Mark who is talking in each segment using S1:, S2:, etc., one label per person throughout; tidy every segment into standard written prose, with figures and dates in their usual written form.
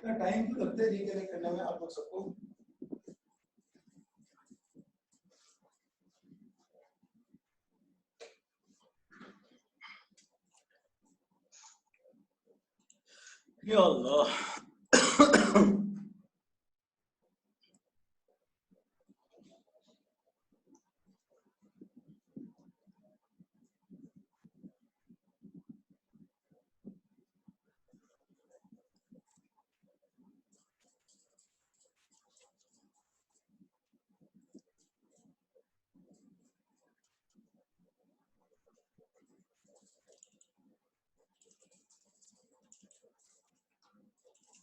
S1: Time तो लगता है रिकनेक्ट करने में आप लोग सबको। या अल्लाह।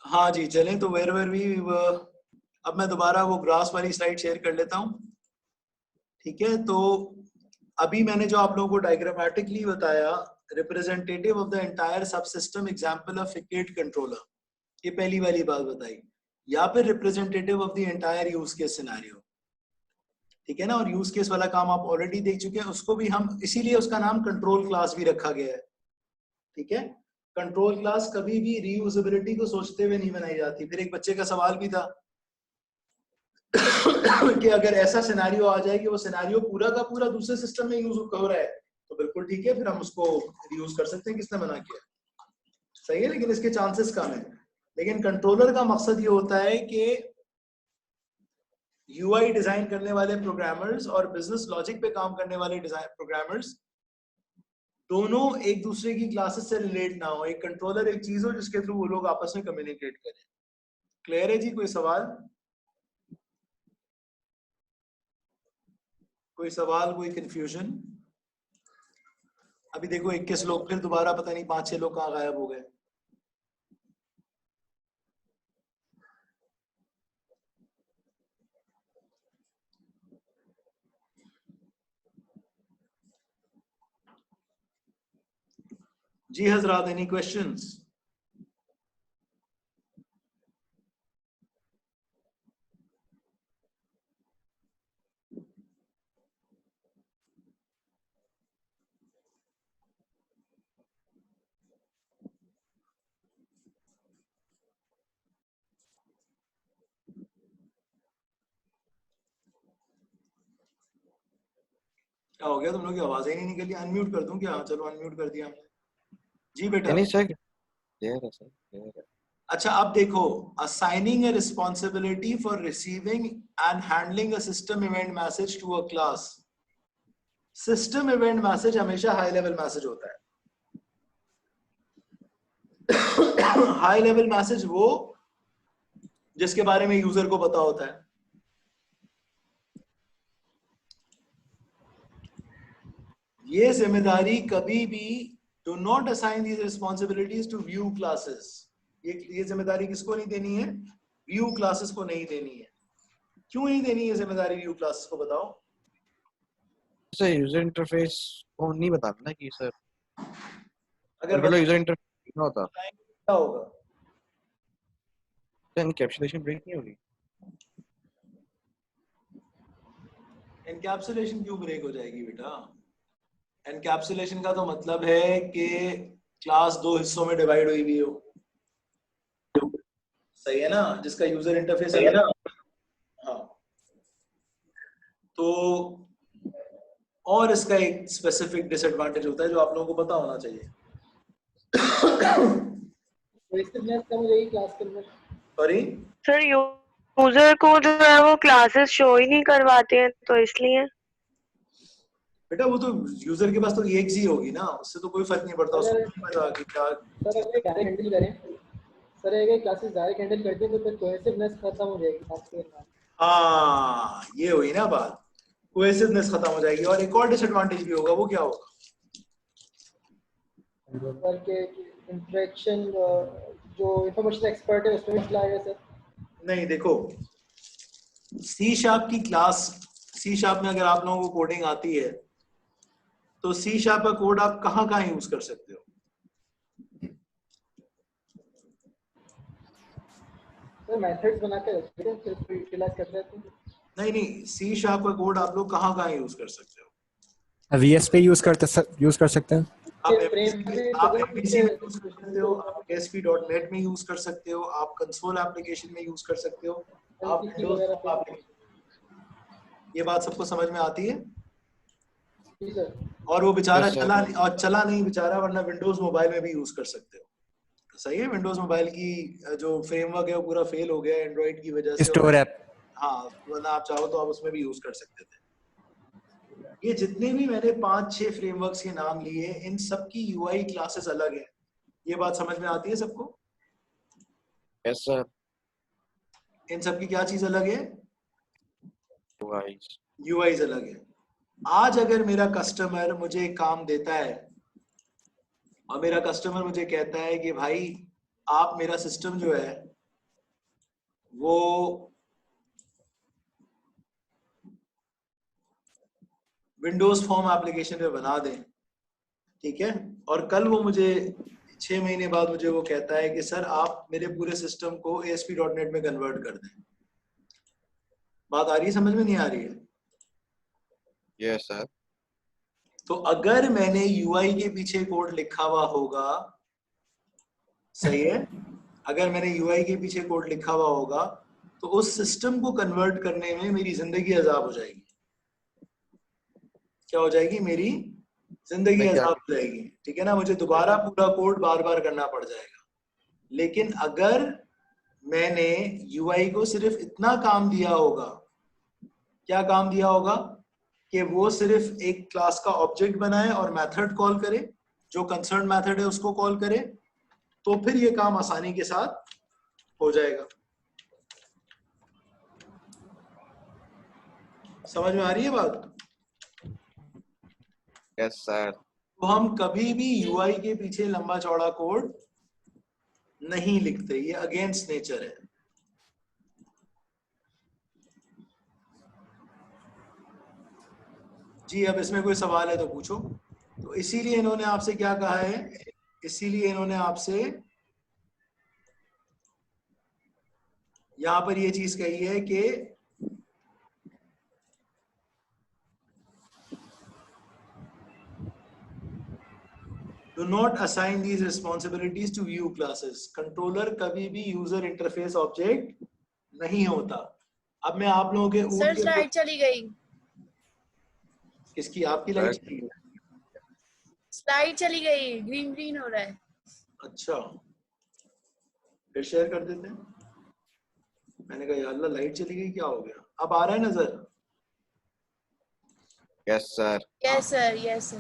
S1: हाँ जी चलें, तो वेर वेर भी अब मैं दोबारा वो ग्रास वाली स्लाइड शेयर कर लेता हूँ। ठीक है, तो अभी मैंने जो आप लोगों को डायग्रामेटिकली बताया, representative of the entire subsystem example of फिकेट कंट्रोलर, ये पहली वाली बात बताई, या फिर representative of the entire use case scenario. ठीक है ना, और यूज केस वाला काम आप ऑलरेडी देख चुके हैं, उसको भी हम इसीलिए उसका नाम कंट्रोल क्लास भी रखा गया है। ठीक है, कंट्रोल क्लास कभी भी रीयूजेबिलिटी को सोचते हुए नहीं बनाई जाती। फिर एक बच्चे का सवाल भी था कि अगर ऐसा सिनेरियो आ जाए कि वो सिनेरियो पूरा का पूरा दूसरे सिस्टम में यूज हो रहा है तो बिल्कुल ठीक है, फिर हम उसको रीयूज कर सकते हैं, किसने मना किया, सही है, लेकिन इसके चांसेस कम है। लेकिन कंट्रोलर का मकसद ये होता है कि यूआई डिजाइन करने वाले प्रोग्रामर्स और बिजनेस लॉजिक पे काम करने वाले डिजाइन प्रोग्रामर्स दोनों एक दूसरे की क्लासेस से रिलेट ना हो। एक कंट्रोलर एक चीज हो जिसके थ्रू वो लोग आपस में कम्युनिकेट करें। क्लियर है जी? कोई सवाल, कोई सवाल, कोई कंफ्यूजन? अभी देखो 21 लोग, फिर दोबारा पता नहीं 5-6 लोग कहाँ गायब हो गए। जी हजरात, एनी क्वेश्चंस? क्या हो गया, तुम लोग की आवाजें ही नहीं निकली? अनम्यूट कर दूं क्या? चलो अनम्यूट कर दिया हमने। जी बेटा।
S2: नहीं सर, क्लियर है सर, क्लियर है।
S1: अच्छा अब देखो, assigning a responsibility for receiving and handling a system event message to a class. System event message हमेशा हाई लेवल मैसेज होता है। हाई लेवल मैसेज वो जिसके बारे में यूजर को पता होता है। ये जिम्मेदारी कभी भी do not assign these responsibilities to view classes. ये जिम्मेदारी किसको नहीं देनी है? व्यू क्लासेस को नहीं देनी है। क्यों नहीं देनी है जिम्मेदारी व्यू क्लासेस को, बताओ?
S2: सर यूजर इंटरफेस को नहीं बताना ना कि सर
S1: अगर
S2: मतलब यूजर इंटरफेस ना होता
S1: क्या होगा?
S2: तो एनकैप्सुलेशन ब्रेक नहीं होगी।
S1: एनकैप्सुलेशन क्यों ब्रेक हो जाएगी बेटा? एनकैप्सुलेशन का तो मतलब है कि क्लास दो हिस्सों में डिवाइड हुई हुई हो, सही है ना, जिसका यूजर इंटरफेस है ना। हाँ, तो और इसका एक स्पेसिफिक डिसएडवांटेज होता है जो आप लोगों को पता होना चाहिए। सॉरी
S3: सर, यूजर को जो है वो क्लासेस शो ही नहीं करवाते हैं, तो इसलिए।
S1: बेटा वो तो यूजर के पास तो एक ही होगी ना, उससे तो कोई फर्क नहीं पड़ता उसको कि क्या।
S4: सर अगर डायरेक्ट हैंडल करें, सर अगर क्लासेस डायरेक्ट हैंडल करते हैं तो फिर कोहेसिवनेस खत्म हो जाएगी।
S1: हाँ ये हुई ना बात, कोहेसिवनेस खत्म हो जाएगी। और एक और डिसएडवांटेज भी होगा, वो क्या होगा?
S4: सर के इंटरेक्शन जो इंफॉर्मेशन एक्सपर्ट है उसमें मसला आएगा सर।
S1: नहीं देखो, सी शार्प की क्लास, सी शार्प में अगर आप लोगों को कोडिंग आती है तो सी शार्प का कोड आप कहाँ कहाँ यूज कर सकते हो?
S4: सर मेथड्स बना के रखते हैं, फिर यूटिलाइज करते हैं।
S1: नहीं, सी शार्प का कोड आप लोग कहाँ कहाँ यूज कर सकते हो?
S5: वीएस पे यूज कर सकते हैं।
S1: आप
S4: ये फ्रेम
S1: MVC में यूज कर सकते हो, आप ASP.NET में यूज कर सकते हो, आप कंसोल एप्लीकेशन में यूज कर सकते हो, आप विंडोज एप्लीकेशन। ये बात सबको समझ में आती है?
S4: जी सर।
S1: और वो बेचारा
S2: Yes, sir.
S1: चला नहीं बेचारा, वरना विंडोज मोबाइल में भी यूज कर सकते हो। सही है, विंडोज मोबाइल की जो फ्रेमवर्क है वो पूरा फेल हो गया एंड्रॉइड की वजह से।
S5: Store app.
S1: हाँ, वरना आप चाहो तो आप उसमें भी यूज कर सकते थे। ये जितने भी मैंने 5-6 फ्रेमवर्क्स के नाम लिए, इन सब की यूआई क्लासेस अलग है। ये बात समझ में आती है सबको?
S2: Yes, sir.
S1: इन सब की क्या चीज अलग है?
S2: Wise.
S1: यूआईज अलग है। आज अगर मेरा कस्टमर मुझे एक काम देता है और मेरा कस्टमर मुझे कहता है कि भाई आप मेरा सिस्टम जो है वो विंडोज फॉर्म एप्लीकेशन पे बना दें, ठीक है, और कल वो मुझे 6 महीने बाद मुझे वो कहता है कि सर आप मेरे पूरे सिस्टम को ASP.NET में कन्वर्ट कर दें। बात आ रही है, समझ में नहीं आ रही है?
S2: Yes, sir.
S1: तो अगर मैंने यूआई के पीछे कोड लिखा हुआ होगा, सही है, अगर मैंने यूआई के पीछे कोड लिखा हुआ होगा तो उस सिस्टम को कन्वर्ट करने में मेरी जिंदगी अजाब हो जाएगी। क्या हो जाएगी? मेरी जिंदगी अजाब हो जाएगी, ठीक है ना, मुझे दोबारा पूरा कोड बार बार करना पड़ जाएगा। लेकिन अगर मैंने यूआई को सिर्फ इतना काम दिया होगा, क्या काम दिया होगा, कि वो सिर्फ एक क्लास का ऑब्जेक्ट बनाए और मेथड कॉल करे, जो कंसर्न मेथड है उसको कॉल करे, तो फिर ये काम आसानी के साथ हो जाएगा। समझ में आ रही है बात?
S2: Yes, sir.
S1: तो हम कभी भी यूआई के पीछे लंबा चौड़ा कोड नहीं लिखते, ये अगेंस्ट नेचर है। जी, अब इसमें कोई सवाल है तो पूछो। तो इसीलिए इन्होंने आपसे क्या कहा है, इसीलिए इन्होंने आपसे यहां पर ये चीज कही है कि do not assign these responsibilities to view classes. Controller कभी भी यूजर इंटरफेस ऑब्जेक्ट नहीं होता। अब मैं आप लोगों के
S6: सर स्लाइड चली गई।
S1: किसकी? आपकी लाइट चली गई?
S6: स्लाइड चली गई, ग्रीन ग्रीन हो रहा है।
S1: अच्छा, फिर शेयर कर देते हैं। मैंने कहा यार अल्लाह लाइट चली गई, क्या हो गया? अब आ रहा है नजर?
S2: Yes, sir.
S6: Yes sir, yes sir.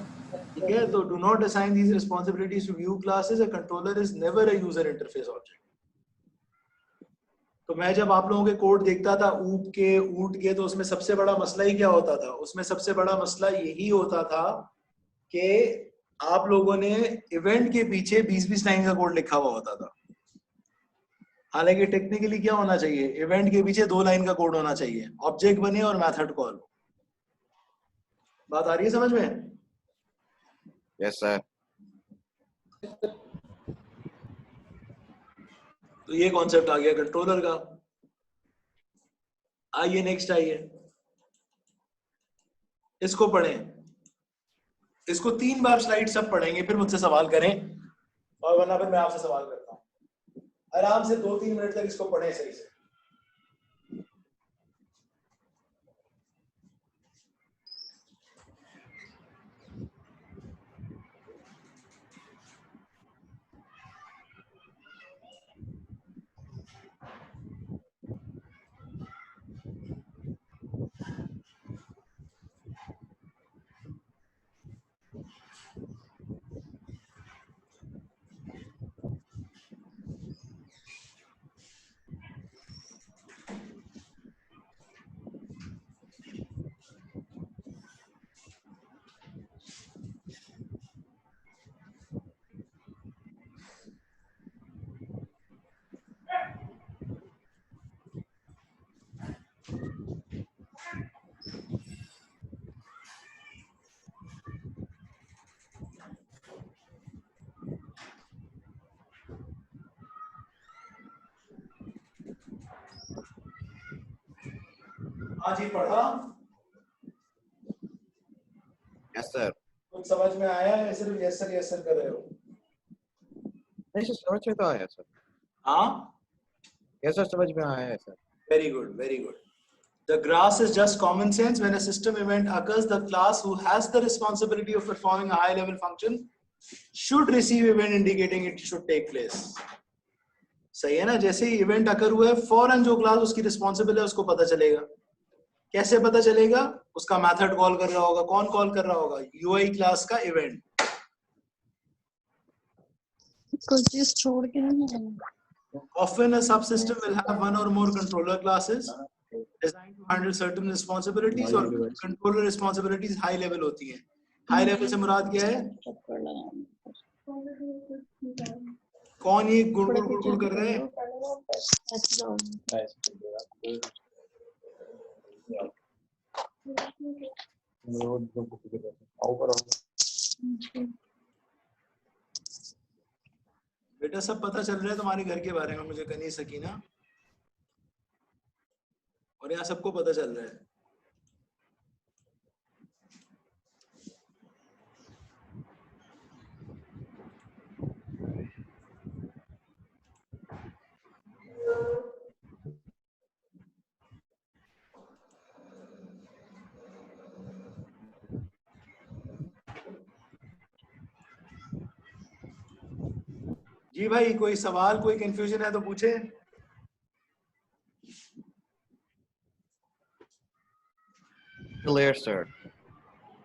S1: ठीक है, तो do not assign these responsibilities to view classes. A controller is never a user interface object. तो मैं जब आप लोगों के कोड देखता था ऊट के, तो उसमें सबसे बड़ा मसला ही क्या होता था? उसमें सबसे बड़ा मसला यही होता था कि आप लोगों ने इवेंट के पीछे 20-20 लाइन का कोड लिखा हुआ होता था। हालांकि टेक्निकली क्या होना चाहिए, इवेंट के पीछे 2 लाइन का कोड होना चाहिए, ऑब्जेक्ट बने और मेथड कॉल हो। बात आ रही है समझ में?
S2: Yes, sir.
S1: तो ये कॉन्सेप्ट आ गया कंट्रोलर का। आइए नेक्स्ट आइए, इसको पढ़ें। इसको 3 बार स्लाइड सब पढ़ेंगे, फिर मुझसे सवाल करें, और वरना फिर मैं आपसे सवाल करता हूं। आराम से 2-3 मिनट तक इसको पढ़ें सही से। हाँ जी, पढ़ा?
S2: Yes, sir.
S1: कुछ समझ में आया है? सिर्फ यस सर कर रहे हो?
S2: नहीं सर, समझ में तो आया सर।
S1: हाँ,
S2: यस सर, समझ में आया है sir.
S1: very good, very good. The grass is just common sense. When a system event occurs, the class who has the responsibility of performing a high level function should receive event indicating it should take place. सही है ना? जैसे ही event occur हुआ है, फौरन जो class उसकी responsible है उसको पता चलेगा। कैसे पता चलेगा? उसका मेथड कॉल कर रहा होगा। कौन कॉल कर रहा होगा? यूआई क्लास का इवेंट।
S5: कुछ चीज छोड़ के नहीं।
S1: Often a subsystem will have one or more controller classes designed to handle certain responsibilities, और controller responsibilities high level होती हैं। High level से मुराद क्या है? कौन ये गुड़ कर रहे हैं? बेटा सब पता चल रहा है तुम्हारे घर के बारे में मुझे, कनी सकीना, और यहाँ सबको पता चल रहा है। जी भाई, कोई सवाल, कोई कंफ्यूजन है तो पूछे।
S2: Clear sir.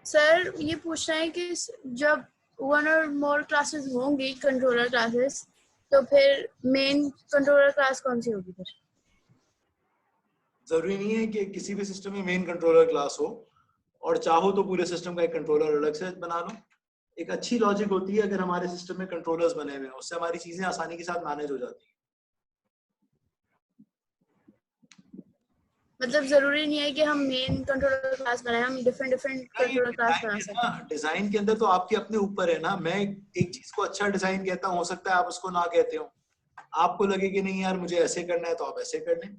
S6: सर ये पूछना है कि जब वन और मोर क्लासेस होंगी कंट्रोलर क्लासेस, तो फिर मेन कंट्रोलर क्लास कौन सी होगी फिर?
S1: जरूरी नहीं है कि किसी भी सिस्टम में मेन कंट्रोलर क्लास हो, और चाहो तो पूरे सिस्टम का एक कंट्रोलर अलग से बना लो। एक अच्छी लॉजिक होती है अगर हमारे सिस्टम में कंट्रोलर्स बने हुए हैं, उससे हमारी चीजें आसानी के साथ मैनेज हो जाती हैं।
S6: मतलब जरूरी नहीं है कि हम मेन कंट्रोलर क्लास बनाए, हम डिफरेंट कंट्रोलर क्लास बना सकते हैं।
S1: डिजाइन के अंदर तो आपके अपने ऊपर है ना। मैं एक चीज को अच्छा डिजाइन कहता हूँ, हो सकता है आप उसको ना कहते हो, आपको लगे कि नहीं यार मुझे ऐसे करना है तो आप ऐसे कर लें।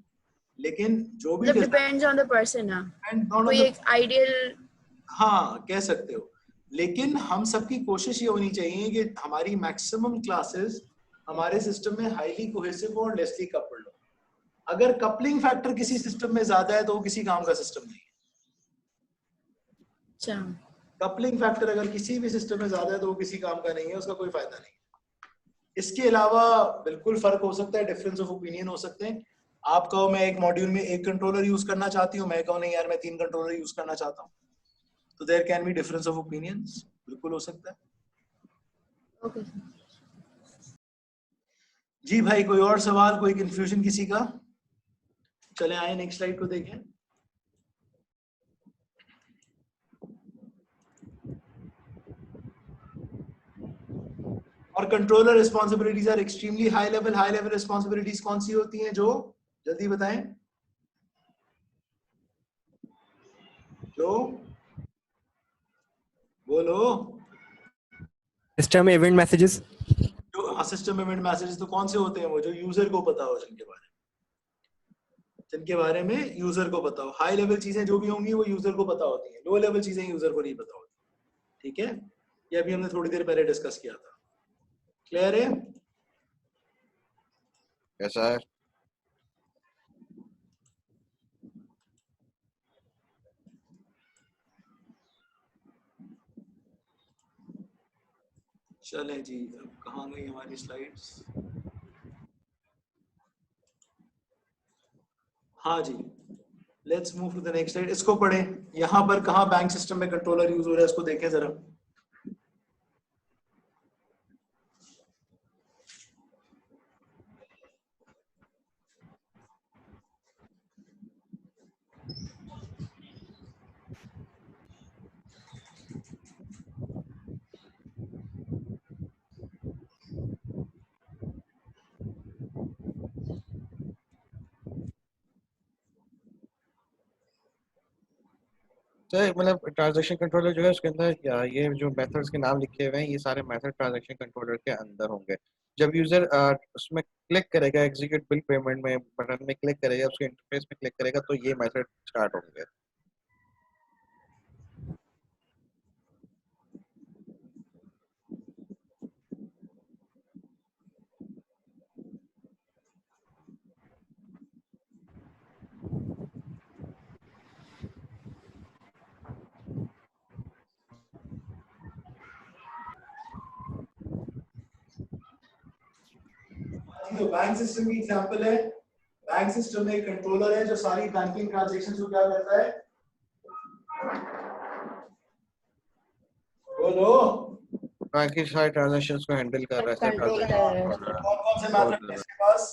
S1: लेकिन जो भी
S6: डिपेंड्स ऑन द पर्सन ना, कोई एक आइडियल,
S1: हाँ कह सकते हो। लेकिन हम सबकी कोशिश ये होनी चाहिए कि हमारी मैक्सिमम क्लासेस हमारे सिस्टम में हाईली कोहेसिव और लेसली कपल्ड हो। अगर कपलिंग फैक्टर किसी सिस्टम में ज्यादा है तो वो किसी काम का सिस्टम नहीं है।
S6: अच्छा,
S1: कपलिंग फैक्टर अगर किसी भी सिस्टम में ज्यादा है तो वो किसी काम का नहीं है, उसका कोई फायदा नहीं। इसके अलावा बिल्कुल फर्क हो सकता है, डिफरेंस ऑफ ओपिनियन हो सकते हैं। आप कहो मैं एक मॉड्यूल में एक कंट्रोलर यूज करना चाहती हूँ, मैं कहूँ नहीं यार मैं 3 कंट्रोलर यूज करना चाहता हूँ, तो there can be difference of opinions, बिल्कुल हो सकता है।
S6: ओके
S1: जी भाई, कोई और सवाल, कोई कंफ्यूजन किसी का? चले आए नेक्स्ट स्लाइड को देखें। और controller responsibilities are extremely high level. High level responsibilities कौन सी होती हैं? जो जल्दी बताएं, जो बोलो।
S7: System event messages.
S1: जो सिस्टम इवेंट मैसेजेस तो कौन से होते हैं? वो जो यूजर को पता हो, जिनके बारे में यूजर को पता हो। हाई लेवल चीजें जो भी होंगी वो यूजर को पता होती हैं, लो लेवल चीजें यूजर को नहीं पता होती। ठीक है, ये अभी हमने थोड़ी देर पहले डिस्कस किया था। क्लियर है?
S2: Yes sir.
S1: चलें जी, अब कहाँ गई हमारी स्लाइड्स? हाँ जी, let's move to the next slide. इसको पढ़ें। यहाँ पर कहाँ बैंक सिस्टम में कंट्रोलर यूज हो रहा है, इसको देखें जरा।
S2: सर मतलब ट्रांजैक्शन कंट्रोलर जो है उसके अंदर ये जो मेथड्स के नाम लिखे हुए हैं, ये सारे मेथड ट्रांजैक्शन कंट्रोलर के अंदर होंगे। जब यूजर उसमें क्लिक करेगा, एग्जीक्यूट बिल पेमेंट में बटन में क्लिक करेगा, उसके इंटरफेस में क्लिक करेगा, तो ये मेथड स्टार्ट होंगे।
S1: जो बैंक सिस्टम की एग्जांपल है, बैंक सिस्टम में एक कंट्रोलर है जो सारी बैंकिंग ट्रांजैक्शंस को क्या करता है, बोलो,
S2: बाकी सारे ट्रांजैक्शंस को हैंडल कर रहा है
S5: कंट्रोल कर रहा है।
S1: कौन कौन से मेथड है इसके पास?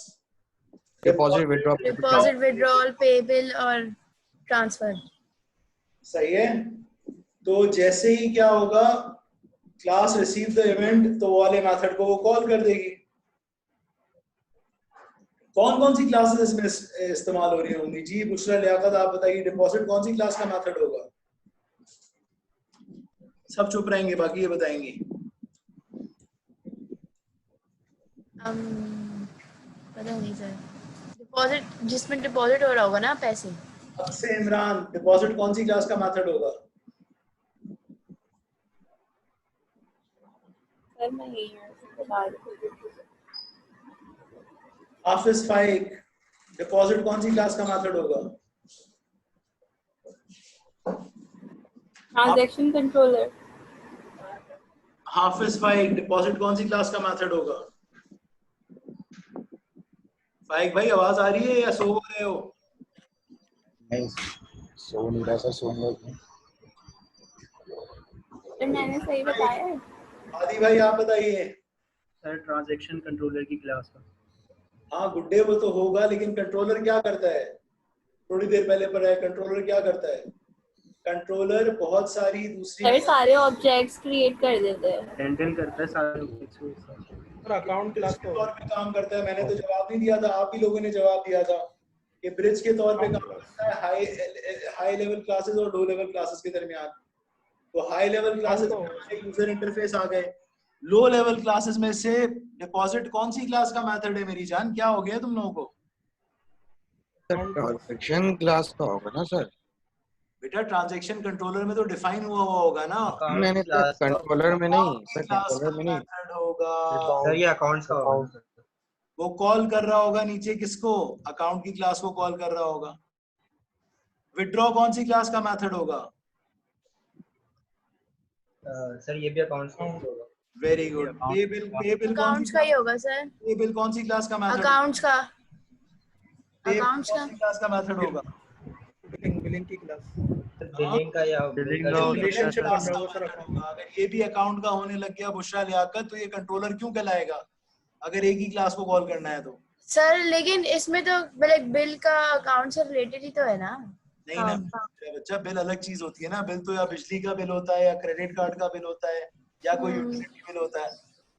S2: Deposit withdraw
S6: deposit, withdrawal, payable और ट्रांसफर।
S1: सही है। तो जैसे ही क्या होगा, क्लास रिसीव द इवेंट, तो वो वाले मेथड को वो कॉल कर देगी। कौन कौन सी क्लासेस इसमें इस्तेमाल हो रही होंगी जी? बुशरा, लियाकत, आप बताइए, डिपॉजिट कौन सी क्लास का मेथड होगा? सब चुप रहेंगे, बाकी ये बताएंगी।
S6: पता नहीं सर, डिपॉजिट, जिसमें डिपॉजिट हो रहा होगा ना पैसे।
S1: अब से इमरान, डिपॉजिट कौन सी क्लास का मेथड होगा?
S5: सर मैं यही बता रही हूँ।
S1: हाफिज फाइक, डिपॉजिट कौन सी क्लास का मेथड होगा?
S5: Transaction controller.
S1: Hafiz Faiq, deposit कौन सी क्लास का मेथड होगा? फाइक भाई आवाज आ रही है या सो रहे हो?
S7: नहीं, सो नहीं रहा सर, सोऊंगा क्यों?
S5: सर मैंने सही बताया है।
S1: आदि भाई आप बताइए।
S4: सर ट्रांजैक्शन कंट्रोलर की क्लास का।
S1: हाँ गुड्डे, वो तो होगा, लेकिन कंट्रोलर क्या करता है? थोड़ी देर पहले पढ़ा है, कंट्रोलर क्या करता है? कंट्रोलर बहुत सारी दूसरी
S5: सर सारे ऑब्जेक्ट्स क्रिएट कर देते हैं।
S4: हैंडल करता है सारे ऑब्जेक्ट्स को।
S8: और अकाउंट क्लास
S1: के तौर पे काम करता है। मैंने तो जवाब नहीं दिया था, आप ही लोगों ने जवाब दिया था कि ब्रिज के तौर पे काम करता है हाई लेवल क्लासेस और लो लेवल क्लासेस के दरमियान। तो हाई लेवल क्लासेस में यूजर इंटरफेस आ गए, लो लेवल क्लासेस में से डिपॉजिट कौन सी क्लास का मेथड है मेरी जान? क्या हो गया तुम लोगों को?
S2: ट्रांजैक्शन क्लास का होगा ना सर?
S1: बेटा ट्रांजैक्शन कंट्रोलर में तो डिफाइन हुआ होगा ना।
S2: मैंने सर कंट्रोलर में नहीं, सर
S1: क्लास
S2: कंट्रोलर में
S1: का
S2: नहीं।
S1: मेथड होगा,
S4: सर ये अकाउंट्स का होगा।
S1: वो कॉल कर रहा होगा नीचे किसको? अकाउंट की क्लास को कॉल कर रहा होगा। विड्रॉ कौन सी क्लास का मेथड होगा?
S4: सर ये भी अकाउंट्स का होगा।
S1: Very good. पे बिल
S6: अकाउंट्स का ही होगा सर।
S1: पे बिल कौन सी क्लास का मेथड?
S6: अकाउंट्स का,
S1: पे बिल
S6: अकाउंट्स
S1: कौन
S6: का।
S1: सी क्लास का मेथड होगा?
S8: बिलिंग की क्लास।
S4: बिलिंग का या
S8: रिलेशनशिप
S1: क्लास
S8: बन
S1: का
S8: रहा है सर
S1: method
S8: अकाउंट।
S1: होगा। अगर ये भी अकाउंट का होने लग गया बुशरा लियाकत, तो ये कंट्रोलर क्यों कहलाएगा अगर एक ही क्लास को कॉल करना है तो?
S6: सर लेकिन इसमें तो बिल का अकाउंट से रिलेटेड ही तो है ना।
S1: नहीं ना मेरा बच्चा, बिल अलग चीज होती है ना। बिल तो या बिजली का बिल होता है, या क्रेडिट कार्ड का बिल होता है, या कोई यूटिलिटी बिल होता है।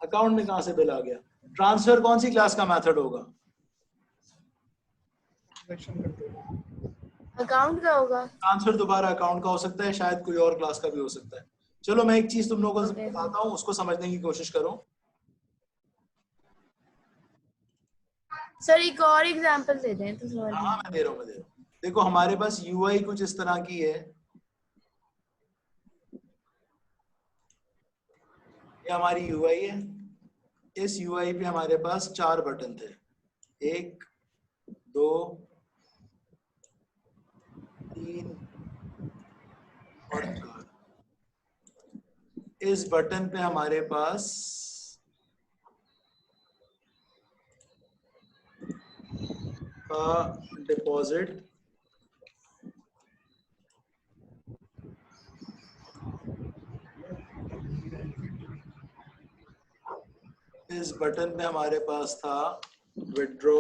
S1: अकाउंट में कहाँ से बिल आ गया? ट्रांसफर कौन सी क्लास का मेथड होगा?
S6: अकाउंट का होगा।
S1: ट्रांसफर दोबारा अकाउंट का हो सकता है, शायद कोई और क्लास का भी हो सकता है। चलो मैं एक चीज तुम लोगों को बताता हूँ, उसको समझने की कोशिश करो।
S6: सर एक और एग्जांपल दे दें तो समझ
S1: हाँ मैं दे रहा हूँ। देखो हमारे पास यूआई कुछ इस तरह की है। ये हमारी यूआई है। इस यूआई पे हमारे पास 4 बटन थे, 1 2 3 और 4। इस बटन पे हमारे पास डिपॉजिट, इस बटन पे हमारे पास था विड्रॉ,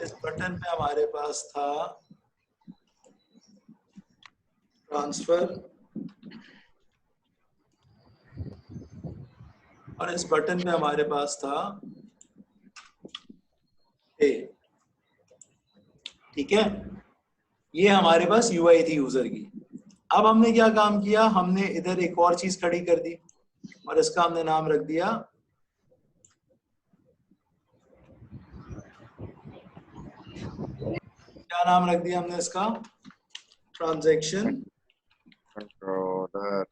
S1: इस बटन पे हमारे पास था ट्रांसफर, और इस बटन पे हमारे पास था पे। ठीक है, ये हमारे पास यूआई थी यूजर की। अब हमने क्या काम किया, हमने इधर एक और चीज खड़ी कर दी और इसका हमने नाम रख दिया क्या नाम रख दिया हमने इसका? Transaction
S2: controller.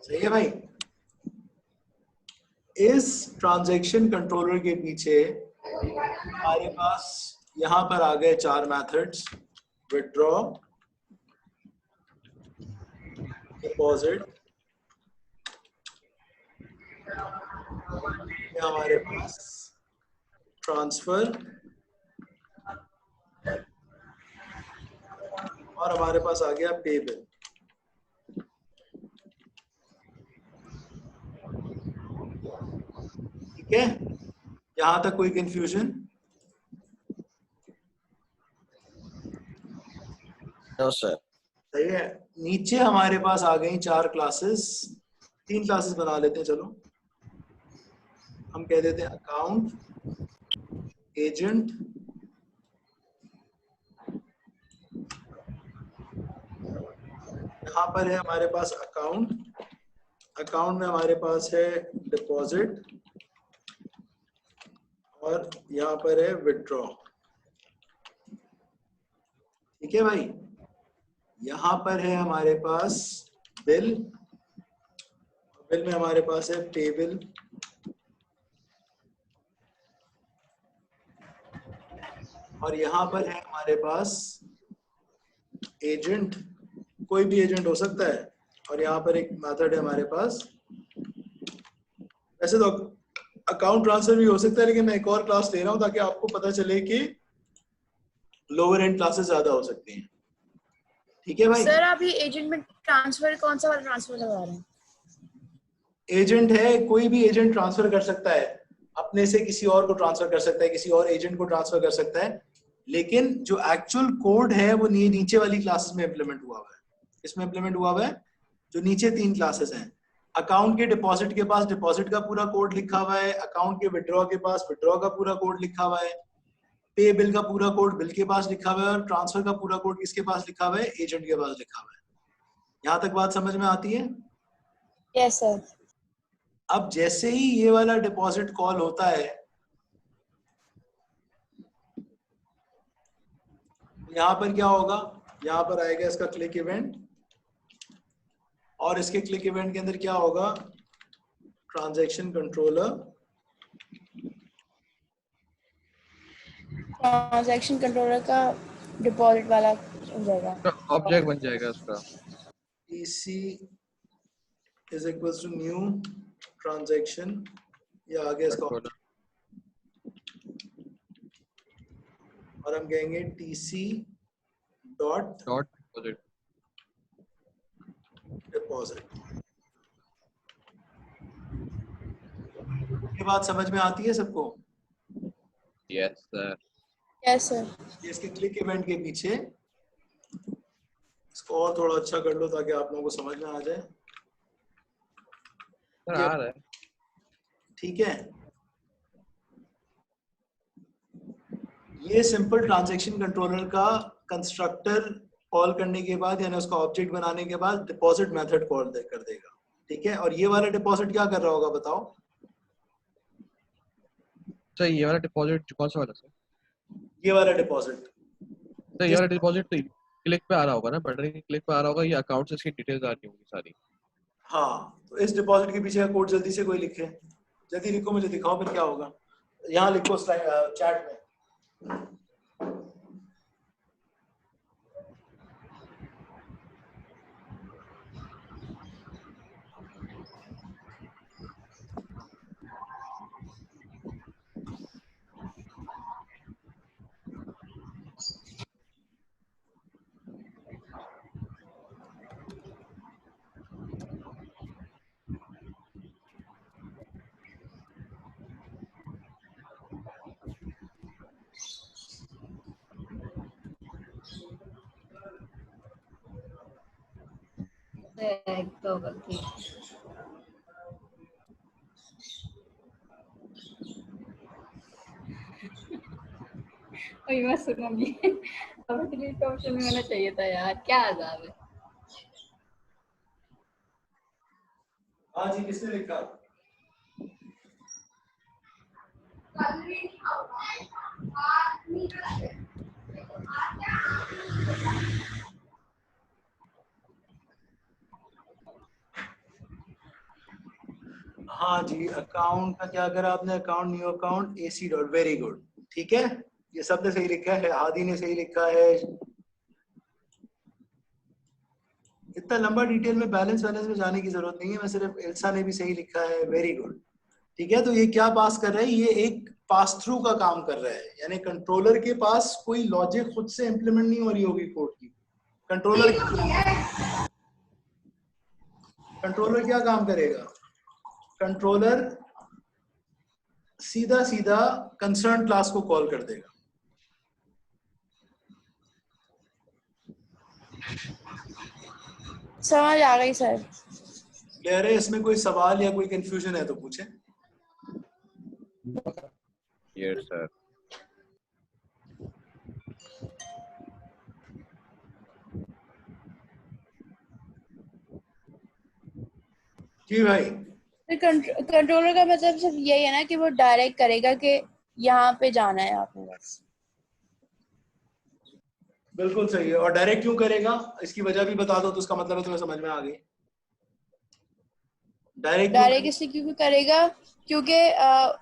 S1: सही है भाई? इस ट्रांजैक्शन कंट्रोलर के पीछे हमारे पास यहाँ पर आ गए 4 मेथड्स, विथड्रॉ, डिपॉजिट, हमारे पास ट्रांसफर और हमारे पास आ गया पे बिल। ठीक है, यहां तक कोई कंफ्यूजन?
S2: No sir.
S1: सही है। नीचे हमारे पास आ गई 4 क्लासेस, 3 क्लासेस बना लेते हैं। चलो हम कह देते हैं अकाउंट, एजेंट, यहाँ पर है हमारे पास अकाउंट, अकाउंट में हमारे पास है डिपॉजिट और यहाँ पर है विथड्रॉ। ठीक है भाई, यहाँ पर है हमारे पास बिल, बिल में हमारे पास है पे बिल, और यहाँ पर है हमारे पास एजेंट, कोई भी एजेंट हो सकता है, और यहाँ पर एक मेथड है हमारे पास। वैसे तो अकाउंट ट्रांसफर भी हो सकता है, लेकिन मैं एक और क्लास ले रहा हूँ ताकि आपको पता चले कि लोअर एंड क्लासेस ज्यादा हो सकती हैं। ठीक है भाई।
S6: सर आप ये एजेंट में ट्रांसफर कौन सा वाला ट्रांसफर लगा रहे हैं?
S1: एजेंट है, कोई भी एजेंट ट्रांसफर कर सकता है, अपने से किसी और को ट्रांसफर कर सकता है, किसी और एजेंट को ट्रांसफर कर सकता है, लेकिन जो एक्चुअल कोड है वो नीचे वाली क्लासेस में इम्प्लीमेंट हुआ हुआ है। इसमें इम्प्लीमेंट हुआ हुआ है जो नीचे 3 क्लासेस हैं। अकाउंट के डिपॉजिट के पास डिपॉजिट का पूरा कोड लिखा हुआ है, अकाउंट के विड्रॉ के पास विड्रॉ का पूरा कोड लिखा हुआ है, पे बिल का पूरा कोड बिल के पास लिखा हुआ है, और ट्रांसफर का पूरा कोड किसके पास लिखा हुआ है? एजेंट के पास लिखा हुआ है। यहाँ तक बात समझ में आती है?
S6: Yes sir.
S1: अब जैसे ही ये वाला डिपॉजिट कॉल होता है, यहाँ पर क्या होगा? यहाँ पर आएगा इसका क्लिक इवेंट, और इसके क्लिक इवेंट के अंदर क्या होगा? ट्रांजैक्शन कंट्रोलर,
S6: ट्रांजैक्शन कंट्रोलर का डिपॉजिट वाला हो जाएगा,
S2: ऑब्जेक्ट बन जाएगा उसका।
S1: TC is equals to new transaction, या आगे इसका, और हम कहेंगे TC डॉट
S2: डिपॉजिट।
S1: डिपॉजिट। ये बात समझ में आती है सबको?
S2: Yes sir.
S6: Yes sir.
S1: ये इसके क्लिक इवेंट के पीछे, इसको और थोड़ा अच्छा कर लो ताकि आप लोगों को समझ में आ जाए।
S2: सर आ रहा है।
S1: ठीक है, ये सिंपल ट्रांजैक्शन कंट्रोलर का कंस्ट्रक्टर कॉल करने के बाद, यानी उसका ऑब्जेक्ट बनाने के बाद डिपॉजिट मेथड कॉल कर देगा। ठीक है, और ये वाला डिपॉजिट क्या कर रहा होगा बताओ?
S2: सर ये वाला डिपॉजिट कौन सा वाला सर?
S1: ये वाला डिपॉजिट,
S2: सर ये वाला डिपॉजिट तो क्लिक पे आ रहा होगा ना, बटन के क्लिक पे आ रहा होगा, ये अकाउंट से इसकी डिटेल्स आ रही होंगी सारी।
S1: हाँ, तो इस डिपॉजिट के पीछे का कोड जल्दी से कोई लिखे, जल्दी लिखो, मुझे दिखाओ फिर क्या होगा। यहाँ लिखो चैट में।
S5: तो गलती मैं सुनूंगी। अब डिलीट ऑप्शन में होना चाहिए था यार, क्या अजाब है।
S1: हाँ जी, किसने लिखा? हाँ जी, अकाउंट का क्या करा आपने, account new account AC dot, very good, ठीक है, ये सबने सही लिखा है, हादी ने सही लिखा है। इतना लंबा डिटेल में बैलेंस में जाने की जरूरत नहीं है, मैं सिर्फ एल्सा ने भी सही लिखा है, वेरी गुड, ठीक है। तो ये क्या पास कर रहा है, ये एक पास थ्रू का काम कर रहा है, यानी कंट्रोलर के पास कोई लॉजिक खुद से इंप्लीमेंट नहीं हो रही होगी कोड की। कंट्रोलर क्या काम करेगा, कंट्रोलर सीधा सीधा कंसर्न क्लास को कॉल कर देगा।
S6: समझ आ गई सर।
S1: क्लियर है? इसमें कोई सवाल या कोई कंफ्यूजन है तो पूछें।
S2: Yes sir.
S1: जी भाई,
S6: कंट्रोलर का मतलब सिर्फ यही है ना कि वो डायरेक्ट करेगा कि यहाँ पे जाना है आपने बस।
S1: बिल्कुल सही है। और डायरेक्ट क्यों करेगा, इसकी वजह भी बता दो तो उसका मतलब है तुम्हें समझ में आ गई।
S6: डायरेक्ट इसलिए क्यों करेगा, क्योंकि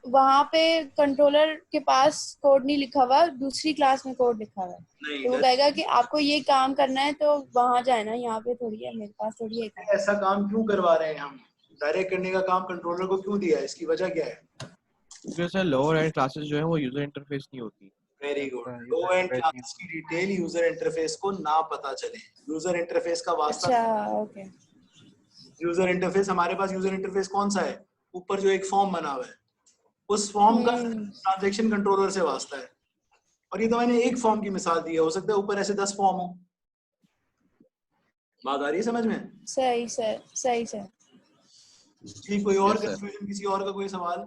S6: वहाँ पे कंट्रोलर के पास कोड नहीं लिखा हुआ, दूसरी क्लास में कोड लिखा हुआ है, तो वो कहेगा कि आपको ये काम करना है तो वहाँ जाए ना, यहाँ पे थोड़ी है, मेरे पास थोड़ी है काम।
S1: ऐसा काम क्यों करवा रहे हैं हम, डायरेक्ट करने का काम कंट्रोलर को क्यों दिया है, इसकी वजह क्या है?
S2: क्योंकि सर लोअर एंड क्लासेस जो है वो यूजर इंटरफेस नहीं होती।
S1: Very good, low and classes की डिटेल यूजर इंटरफेस को ना पता चले, यूजर इंटरफेस का वास्ता।
S6: अच्छा, ओके।
S1: यूजर इंटरफेस, हमारे पास यूजर इंटरफेस कौन सा है, ऊपर जो एक फॉर्म बना हुआ है, उस फॉर्म का ट्रांजैक्शन कंट्रोलर से वास्ता है। और ये तो मैंने एक फॉर्म की मिसाल दी है, हो सकता है ऊपर ऐसे 10 फॉर्म हो। बात आ रही है समझ में?
S6: सही सर, सही सर।
S1: ठीक, कोई और कंफ्यूजन, किसी और का कोई सवाल?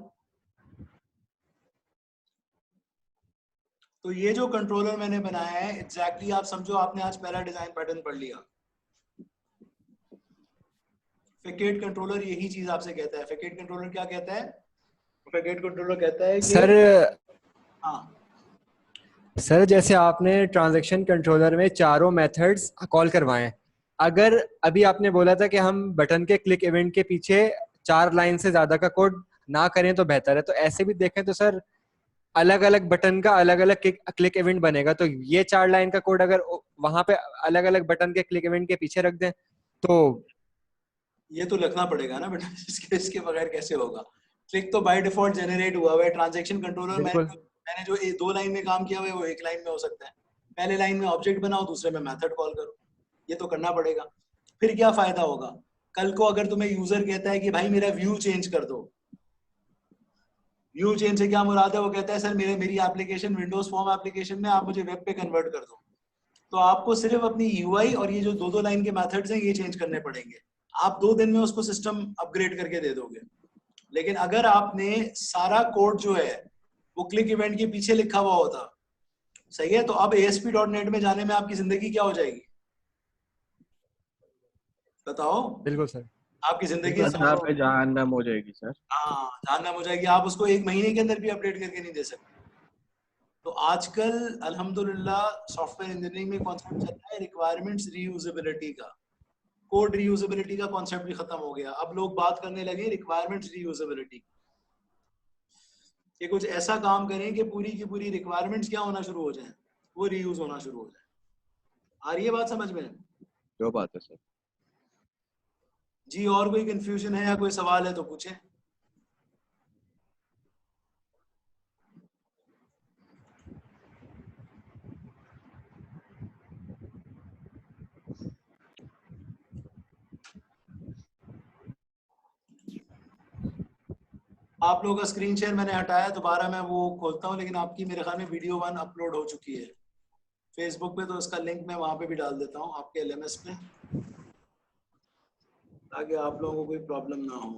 S1: तो ये जो कंट्रोलर मैंने बनाया है, एग्जैक्टली आप समझो आपने आज पहला डिजाइन पैटर्न पढ़ लिया। फैकेट कंट्रोलर यही चीज आपसे कहता है। फैकेट कंट्रोलर क्या कहता है? फैकेट कंट्रोलर कहता है कि
S9: सर,
S1: हाँ
S9: सर जैसे आपने ट्रांजैक्शन कंट्रोलर में चारों मेथड्स कॉल करवाए, अगर अभी आपने बोला था कि हम बटन के क्लिक इवेंट के पीछे 4 लाइन से ज्यादा का कोड ना करें तो बेहतर है, तो ऐसे भी देखें तो सर अलग अलग बटन का अलग अलग क्लिक इवेंट बनेगा, तो ये 4 लाइन का कोड अगर वहां पे अलग अलग बटन के क्लिक इवेंट के पीछे रख दें तो
S1: ये तो लिखना पड़ेगा ना बेटा, इसके बगैर कैसे होगा? क्लिक तो बाय डिफॉल्ट जनरेट हुआ है। ट्रांजैक्शन कंट्रोलर मैंने जो 2 लाइन में काम किया हुआ है वो 1 लाइन में हो सकता है। पहले लाइन में ऑब्जेक्ट बनाओ, दूसरे में मेथड कॉल करो, ये तो करना पड़ेगा। फिर क्या फायदा होगा कल को अगर तुम्हें यूजर कहता है कि भाई मेरा व्यू चेंज कर दो। व्यू चेंज से क्या मुराद है? वो कहता है सर मेरी एप्लीकेशन विंडोज फॉर्म एप्लीकेशन में आप मुझे वेब पे कन्वर्ट कर दो। तो आपको सिर्फ अपनी यूआई और ये जो 2 लाइन के मेथड्स हैं ये चेंज करने पड़ेंगे। आप 2 दिन में उसको सिस्टम अपग्रेड करके दे दोगे। लेकिन अगर आपने सारा कोड जो है वो क्लिक इवेंट के पीछे लिखा हुआ होता, सही है, तो अब ASP.NET में जाने में आपकी जिंदगी क्या हो जाएगी बताओ?
S9: बिल्कुल सर,
S1: आपकी जिंदगी
S2: जहन्नम हो जाएगी सर।
S1: हाँ, जहन्नम हो जाएगी। आप उसको 1 महीने के अंदर भी अपडेट करके नहीं दे सकते। तो आजकल अल्हम्दुलिल्लाह सॉफ्टवेयर इंजीनियरिंग में कॉन्सेप्ट चल रहा है रिक्वायरमेंट्स रीयूजेबिलिटी का। कोड रीयूजेबिलिटी का कॉन्सेप्ट भी खत्म हो गया, अब लोग बात करने लगे रिक्वायरमेंट्स रीयूजेबिलिटी। ये कुछ ऐसा काम करें कि पूरी की पूरी रिक्वायरमेंट्स क्या होना शुरू हो जाए, वो रीयूज होना शुरू हो जाए। आ रही है बात समझ में?
S2: जो बात है सर।
S1: जी, और कोई कंफ्यूजन है या कोई सवाल है तो पूछें। आप लोगों का स्क्रीन शेयर मैंने हटाया, दोबारा मैं वो खोलता हूँ, लेकिन आपकी मेरे ख्याल में वीडियो 1 अपलोड हो चुकी है फेसबुक पे, तो उसका लिंक मैं वहां पे भी डाल देता हूँ आपके LMS पे, ताकि आप लोगों को कोई प्रॉब्लम ना हो।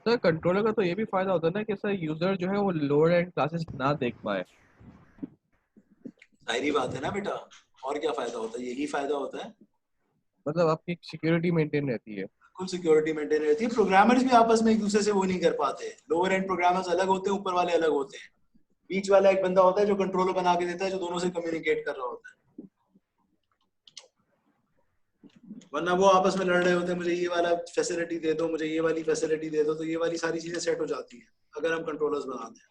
S2: सर कंट्रोलर का तो ये भी फायदा होता है ना कि सर यूजर जो है वो लोअर एंड क्लासेस ना देख पाए।
S1: जाहिर बात है ना बेटा, और क्या फायदा होता है? यही फायदा होता है,
S2: मतलब आपकी सिक्योरिटी मेंटेन रहती है।
S1: बिल्कुल सिक्योरिटी मेंटेन रहती है। प्रोग्रामर्स भी आपस में एक दूसरे से वो नहीं कर पाते। लोअर एंड प्रोग्रामर्स अलग होते हैं, ऊपर वाले अलग होते हैं। बीच वाला एक बंदा होता है जो कंट्रोलर बना के देता है, जो दोनों से कम्युनिकेट कर रहा होता है। वरना वो आपस में लड़ रहे होते हैं, मुझे ये वाला फैसिलिटी दे दो, मुझे ये वाली फैसिलिटी दे दो, तो ये वाली सारी चीजें सेट हो जाती हैं अगर हम कंट्रोलर्स बनाते हैं।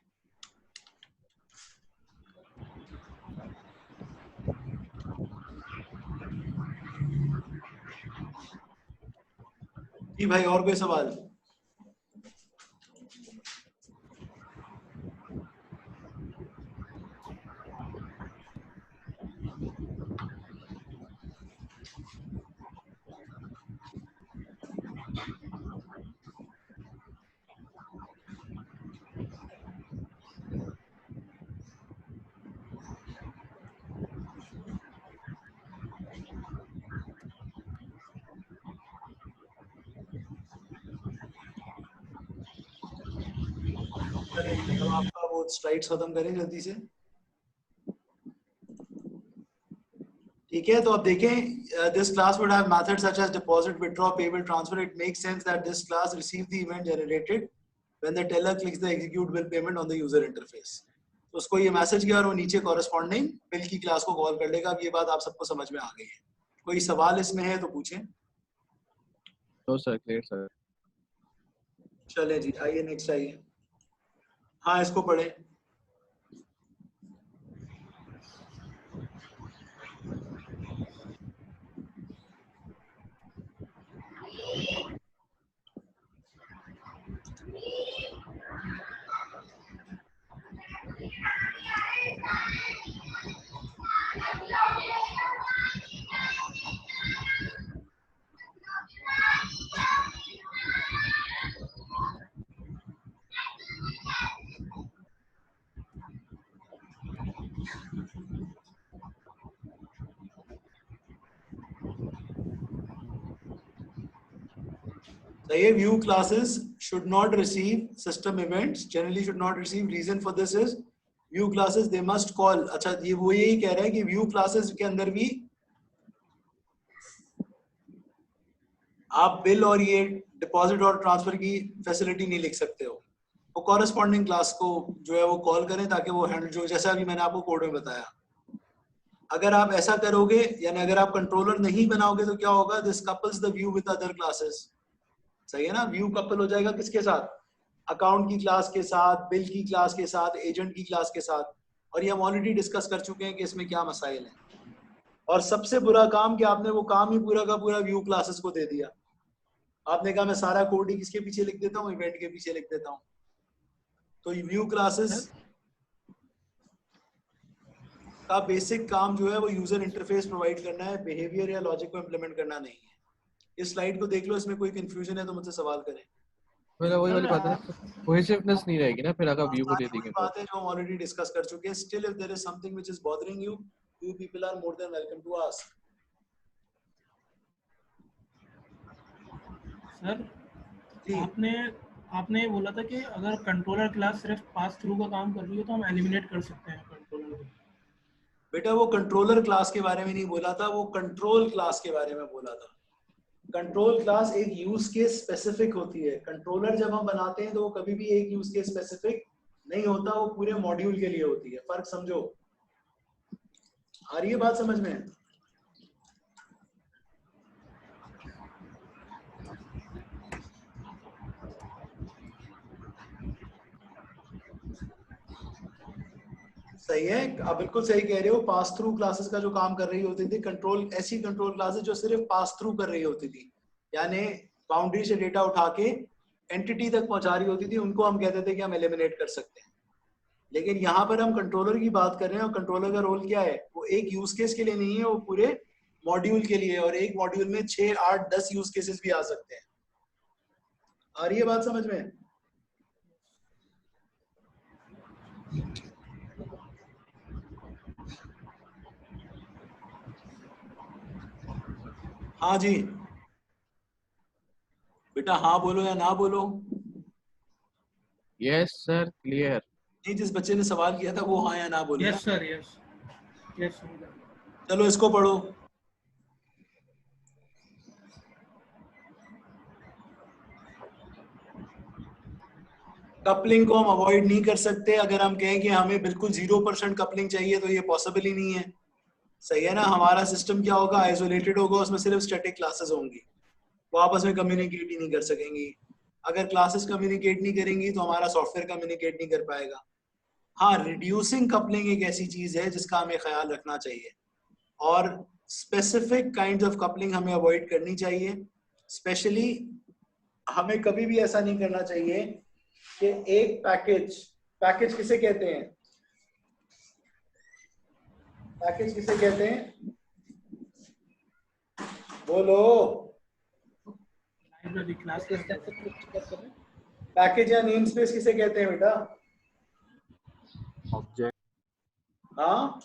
S1: जी भाई, और कोई सवाल? हम आपका वो स्लाइड्स खत्म करें जल्दी से, ठीक है? तो अब देखें, this class would have methods such as deposit, withdraw, payable, transfer. It makes sense that this class receive the event generated when the teller clicks the execute bill payment on the user interface. तो उसको ये message किया और वो नीचे corresponding bill की class को call कर लेगा। अब ये बात आप सबको समझ में आ गई है? कोई सवाल इसमें है तो पूछें।
S2: तो सर क्लियर सर।
S1: चले जी, आइए नेक्स्ट आइए। हाँ, इसको पढ़ें। The view classes should not receive system events, generally should not receive. Reason for this is view classes they must call. अच्छा, ये वो यही कह रहा है कि view classes के अंदर भी आप बिल और ये डिपॉजिट और ट्रांसफर की फैसिलिटी नहीं लिख सकते हो। वो कॉरेस्पॉन्डिंग क्लास को जो है वो कॉल करें ताकि वो हैंडल, जो जैसा अभी मैंने आपको कोड में बताया। अगर आप ऐसा करोगे, यानी अगर आप कंट्रोलर नहीं बनाओगे तो क्या होगा? This couples the view with other classes. सही है ना? व्यू कपल हो जाएगा किसके साथ? अकाउंट की क्लास के साथ, बिल की क्लास के साथ, एजेंट की क्लास के साथ। और ये हम ऑलरेडी डिस्कस कर चुके हैं कि इसमें क्या मसाइल हैं। और सबसे बुरा काम कि आपने वो काम ही पूरा का पूरा व्यू क्लासेस को दे दिया। आपने कहा मैं सारा कोड ही किसके पीछे लिख देता हूँ? इवेंट के पीछे लिख देता हूँ। तो व्यू क्लासेस का बेसिक काम जो है वो यूजर इंटरफेस प्रोवाइड करना है, बिहेवियर या लॉजिक को इम्प्लीमेंट करना नहीं है। इस स्लाइड को देख लो, इसमें कोई कंफ्यूजन है तो मुझसे सवाल करें।
S2: मतलब वही वाली बात है, कोहेसिवनेस नहीं रहेगी ना फिर अगर व्यू को दे देंगे तो।
S1: बात है जो हम ऑलरेडी डिस्कस कर चुके हैं। Still if there is something which is bothering you, you people are more than welcome to ask.
S8: Sir, आपने बोला था कि अगर कंट्रोलर क्लास सिर्फ पास थ्रू का काम कर रही है तो हम एलिमिनेट कर सकते हैं कंट्रोलर को।
S1: बेटा वो कंट्रोलर क्लास के बारे में नहीं बोला था, वो कंट्रोल क्लास के बारे में बोला था। कंट्रोल क्लास एक यूज केस स्पेसिफिक होती है। कंट्रोलर जब हम बनाते हैं तो वो कभी भी एक यूज केस स्पेसिफिक नहीं होता, वो पूरे मॉड्यूल के लिए होती है। फर्क समझो, आ रही है बात समझ में? सही है, आप बिल्कुल सही कह रहे हो। पास थ्रू क्लासेस का जो काम कर रही होती थी कंट्रोल, ऐसी कंट्रोल क्लासेस जो सिर्फ पास थ्रू कर रही होती थी, यानी बाउंड्री से डेटा उठा के एंटिटी तक पहुंचा रही होती थी, उनको हम कहते थे कि हम एलिमिनेट कर सकते हैं। लेकिन यहाँ पर हम कंट्रोलर की बात कर रहे हैं और कंट्रोलर का रोल क्या है? वो एक यूज केस के लिए नहीं है, वो पूरे मॉड्यूल के लिए। और एक मॉड्यूल में 6, 8, 10 यूज केसेस भी आ सकते हैं। आ रही है बात समझ में? हाँ जी बेटा, हाँ बोलो या ना बोलो।
S2: Yes sir, clear.
S1: नहीं, जिस बच्चे ने सवाल किया था वो हाँ या ना बोलो।
S8: Yes sir, yes yes.
S1: चलो इसको पढ़ो। कपलिंग को हम अवॉइड नहीं कर सकते। अगर हम कहें कि हमें बिल्कुल 0% कपलिंग चाहिए तो ये पॉसिबल ही नहीं है। सही है ना। हमारा सिस्टम क्या होगा, आइसोलेटेड होगा, उसमें सिर्फ स्टैटिक क्लासेस होंगी, वो आपस में कम्युनिकेट ही नहीं कर सकेंगी। अगर क्लासेस कम्युनिकेट नहीं करेंगी तो हमारा सॉफ्टवेयर कम्युनिकेट नहीं कर पाएगा। हाँ, रिड्यूसिंग कपलिंग एक ऐसी चीज है जिसका हमें ख्याल रखना चाहिए, और स्पेसिफिक काइंड्स ऑफ कपलिंग हमें अवॉइड करनी चाहिए। स्पेशली हमें कभी भी ऐसा नहीं करना चाहिए कि एक पैकेज किसे कहते हैं, पैकेज किसे कहते हैं, बोलो।
S8: लाइब्रेरी क्लास
S1: पैकेज या नेम स्पेस किसे कहते हैं बेटा?
S7: ऑब्जेक्ट।
S1: हाँ,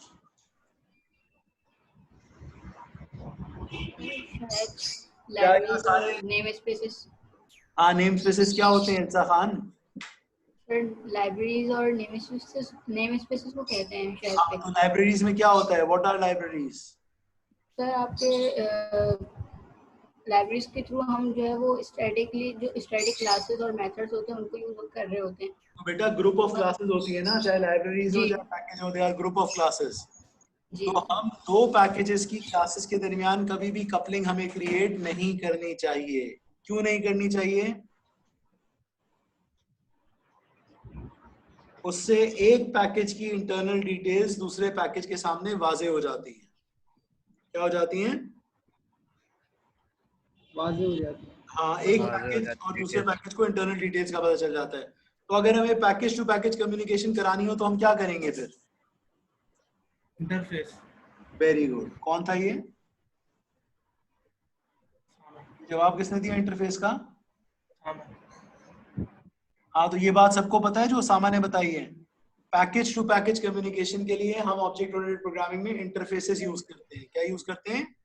S5: लाइब्रेरीज और नेम स्पेसेस।
S1: हाँ, नेम स्पेसेस क्या होते हैं इंसा खान?
S5: सर लाइब्रेरीज और नेम स्पेसेस को कहते हैं शायद
S1: हाँ, तो लाइब्रेरीज में क्या होता है, व्हाट आर लाइब्रेरीज?
S5: सर आपके लाइब्रेरीज के थ्रू हम जो है वो स्टैटिकली जो स्टैटिक क्लासेस और मेथड्स होते हैं उनको यूज कर रहे होते हैं।
S1: तो बेटा ग्रुप ऑफ क्लासेस होती है ना, चाहे लाइब्रेरीज हो
S5: जी।
S1: चाहे पैकेज हो, they are group of classes.
S5: जी
S1: तो हम दो पैकेजेस की क्लासेस के दरमियान कभी भी कपलिंग हमें क्रिएट नहीं करनी चाहिए। क्यों नहीं करनी चाहिए? उससे एक पैकेज की इंटरनल डिटेल्स दूसरे पैकेज के सामने वाजे हो जाती हैं। क्या हो जाती हैं?
S4: वाज़ेह हो जाती है।
S1: हाँ, एक पैकेज और दूसरे पैकेज को इंटरनल डिटेल्स का पता चल जाता है। तो अगर हमें पैकेज टू पैकेज कम्युनिकेशन करानी हो तो हम क्या करेंगे फिर?
S8: इंटरफेस।
S1: Very good. कौन था ये? जवाब किसने दिया इंटरफेस का? हाँ, तो ये बात सबको पता है जो सामा ने बताई है। पैकेज टू पैकेज कम्युनिकेशन के लिए हम ऑब्जेक्ट ओरिएंटेड प्रोग्रामिंग में इंटरफेसेस यूज करते हैं। क्या यूज करते हैं?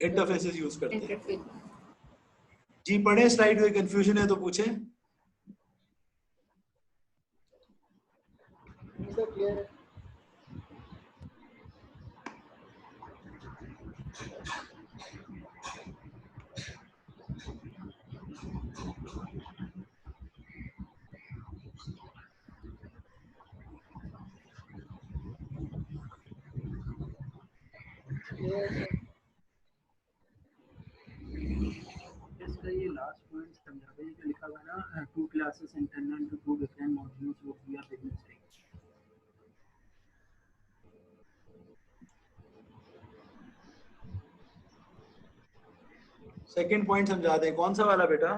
S1: इंटरफेसेस यूज करते हैं। जी पढ़े स्लाइड, कोई कंफ्यूजन है तो पूछें।
S4: सब क्लियर है।
S10: इसका ये लास्ट पॉइंट समझा दें कि लिखा हुआ ना two classes internal to two different modules वो we are business right.
S1: Second point समझा दें, कौन सा वाला बेटा?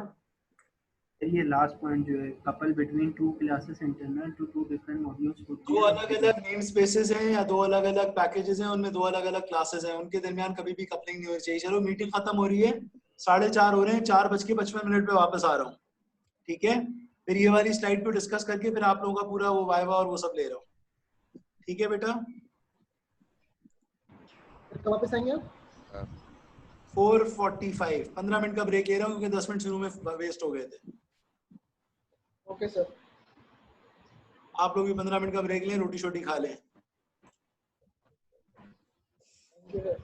S10: ये लास्ट पॉइंट जो है couple between two classes internal to two different modules.
S1: दो अलग अलग नेम स्पेसेस हैं या दो अलग अलग पैकेजेस हैं, उनमें दो अलग अलग क्लासेस हैं, उनके दरमियान कभी भी कपलिंग नहीं होनी चाहिए। चलो मीटिंग खत्म हो रही है, 4:30 हो रहे हैं, 4:55 पे वापस आ रहा हूँ, ठीक है? फिर ये वाली स्लाइड पे डिस्कस करके फिर आप लोगों का पूरा वो वाइवा और वो सब ले रहा हूँ, ठीक है बेटा?
S4: कब वापस आएंगे आप?
S1: 4:45, 15 मिनट का ब्रेक ले रहा हूँ क्योंकि 10 मिनट शुरू में वेस्ट हो गए थे।
S4: Okay sir.
S1: आप लोग भी 15 मिनट का ब्रेक लें, रोटी शोटी खा लें।
S4: Thank you sir.